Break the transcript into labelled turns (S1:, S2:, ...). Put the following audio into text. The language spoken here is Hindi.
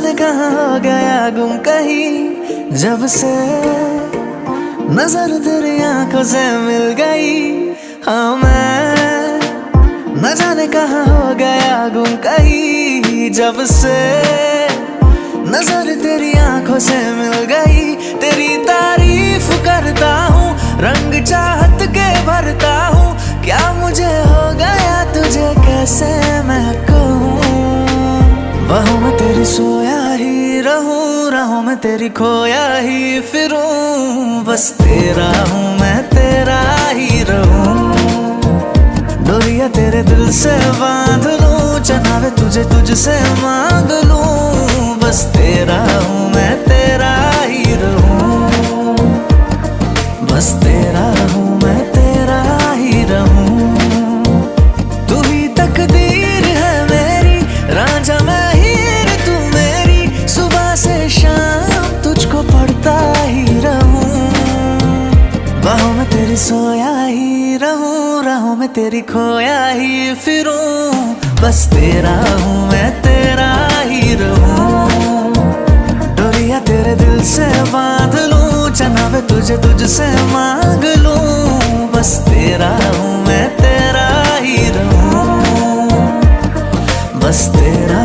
S1: जाने कहाँ हो गया गुम कहीं, जब से नजर तेरी आंखों से मिल गई। हाँ मैं न जाने कहाँ हो गया गुम कहीं, जब से नजर तेरी आंखों से मिल गई। तेरी तारीफ करता हूँ, रंग चाहत के भरता हूँ, क्या मुझे हो गया तुझे कैसे मैं कहूँ। बाहों में तेरी सोया ही रहूं, राहों में तेरी खोया ही फिरूं, बस तेरा हूँ मैं तेरा ही रहूं। डोरिया तेरे दिल से बांध लूं, चनावे तुझे तुझसे मांग लूं, बस तेरा हूँ मैं तेरा ही रहूं, बस तेरा हूँ मैं तेरा ही रहूं। तू ही तकदीर है मेरी, रांझा मैं हीर तू मेरी, सुबह से शाम तुझको पढ़ता ही रहूं। बाहों में तेरी सोया ही रहूं, राहों में तेरी खोया ही फिरूं, बस तेरा हूँ मैं तेरा ही रहूं। डोरिया तेरे दिल से बांध लूं, चनावे तुझे तुझसे मांग लूं, बस तेरा हूँ मैं तेरा ही रहूं, बस तेरा